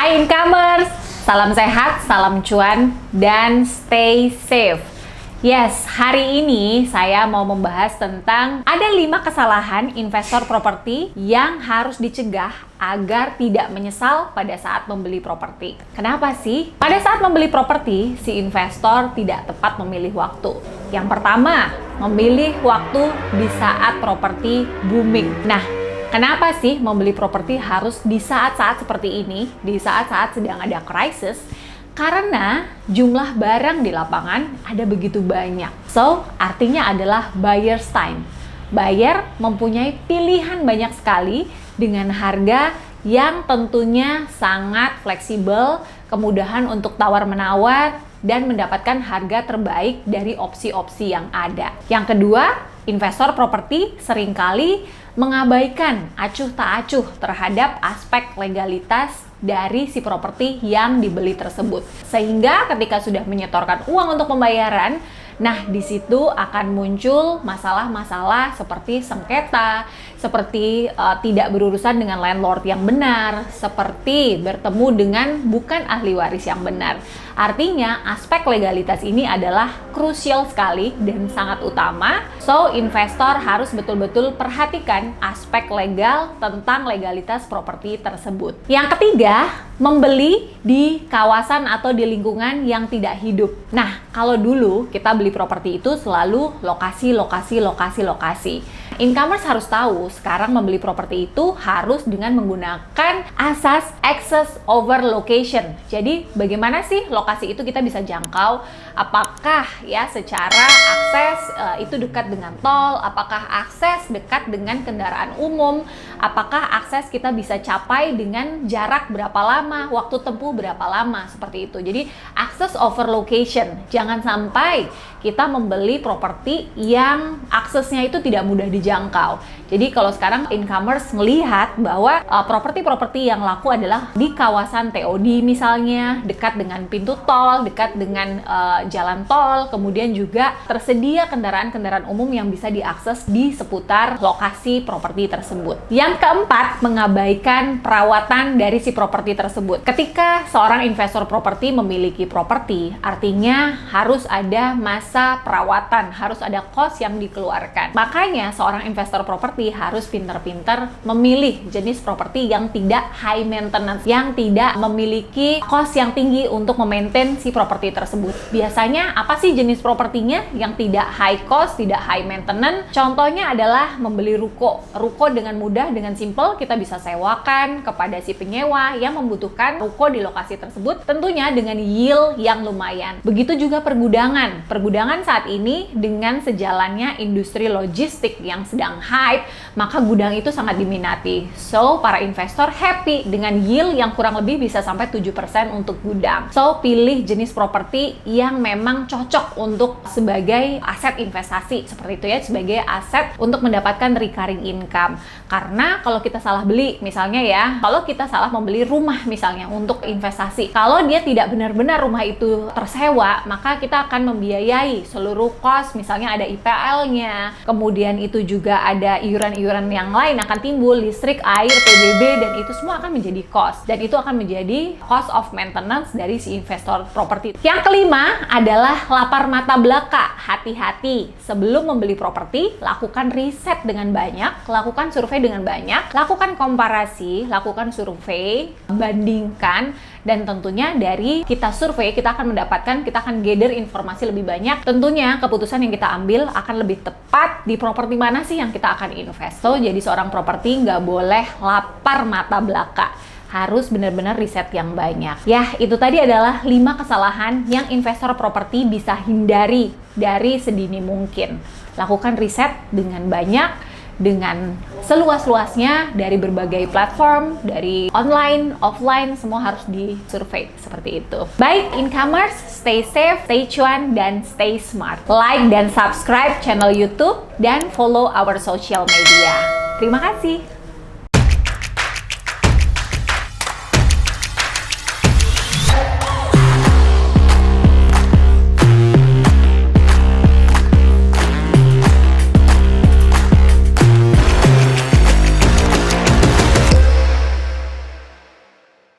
Hai Incomers, salam sehat, salam cuan, dan stay safe. Yes, hari ini saya mau membahas tentang ada 5 kesalahan investor properti yang harus dicegah agar tidak menyesal pada saat membeli properti. Kenapa sih? Pada saat membeli properti, si investor tidak tepat memilih waktu. Yang pertama, memilih waktu di saat properti booming. Nah, kenapa sih membeli properti harus di saat-saat seperti ini, di saat-saat sedang ada krisis? Karena jumlah barang di lapangan ada begitu banyak. So, artinya adalah buyer's time. Buyer mempunyai pilihan banyak sekali dengan harga yang tentunya sangat fleksibel, kemudahan untuk tawar-menawar, dan mendapatkan harga terbaik dari opsi-opsi yang ada. Yang kedua, investor properti seringkali mengabaikan acuh tak acuh terhadap aspek legalitas dari si properti yang dibeli tersebut. Sehingga ketika sudah menyetorkan uang untuk pembayaran, nah di situ akan muncul masalah-masalah seperti sengketa, seperti tidak berurusan dengan landlord yang benar, seperti bertemu dengan bukan ahli waris yang benar. Artinya aspek legalitas ini adalah krusial sekali dan sangat utama. So, investor harus betul-betul perhatikan aspek legal tentang legalitas properti tersebut. Yang ketiga, membeli di kawasan atau di lingkungan yang tidak hidup. Nah, kalau dulu kita beli properti itu selalu lokasi. Incomers harus tahu, sekarang membeli properti itu harus dengan menggunakan asas access over location. Jadi, bagaimana sih lokasi itu kita bisa jangkau? Apakah ya secara akses itu dekat dengan tol? Apakah akses dekat dengan kendaraan umum? Apakah akses kita bisa capai dengan jarak berapa lama? Waktu tempuh berapa lama? Seperti itu. Jadi, access over location. Jangan sampai kita membeli properti yang aksesnya itu tidak mudah dijangkau. Jadi kalau sekarang Incomers melihat bahwa properti-properti yang laku adalah di kawasan TOD misalnya, dekat dengan pintu tol, dekat dengan jalan tol, kemudian juga tersedia kendaraan-kendaraan umum yang bisa diakses di seputar lokasi properti tersebut. Yang keempat, mengabaikan perawatan dari si properti tersebut. Ketika seorang investor properti memiliki properti, artinya harus ada masa perawatan, harus ada cost yang dikeluarkan. Makanya seorang investor properti harus pintar-pintar memilih jenis properti yang tidak high maintenance, yang tidak memiliki cost yang tinggi untuk memaintain si properti tersebut. Biasanya apa sih jenis propertinya yang tidak high cost, tidak high maintenance? Contohnya adalah membeli ruko. Ruko dengan mudah, dengan simple kita bisa sewakan kepada si penyewa yang membutuhkan ruko di lokasi tersebut, tentunya dengan yield yang lumayan. Begitu juga pergudangan. Pergudangan saat ini dengan sejalannya industri logistik yang sedang hype, maka gudang itu sangat diminati. So, para investor happy dengan yield yang kurang lebih bisa sampai 7% untuk gudang. So, pilih jenis properti yang memang cocok untuk sebagai aset investasi, seperti itu ya, sebagai aset untuk mendapatkan recurring income. Karena kalau kita salah beli, misalnya ya, kalau kita salah membeli rumah misalnya untuk investasi, kalau dia tidak benar-benar rumah itu tersewa, maka kita akan membiayai seluruh cost, misalnya ada IPL-nya, kemudian itu juga ada iuran-iuran yang lain akan timbul, listrik, air, PBB, dan itu semua akan menjadi cost. Dan itu akan menjadi cost of maintenance dari si investor properti. Yang kelima adalah lapar mata belaka. Hati-hati, sebelum membeli properti, lakukan riset dengan banyak, lakukan survei dengan banyak, lakukan komparasi, lakukan survei, bandingkan, dan tentunya dari kita survei, kita akan mendapatkan, kita akan gather informasi lebih banyak. Tentunya keputusan yang kita ambil akan lebih tepat di properti mana sih yang kita akan invest. So, jadi seorang properti nggak boleh lapar mata belaka. Harus benar-benar riset yang banyak. Ya, itu tadi adalah 5 kesalahan yang investor properti bisa hindari dari sedini mungkin. Lakukan riset dengan banyak, dengan seluas-luasnya dari berbagai platform, dari online, offline, semua harus disurvey seperti itu. Baik, Incomers, stay safe, stay cuan, dan stay smart. Like dan subscribe channel YouTube dan follow our social media. Terima kasih.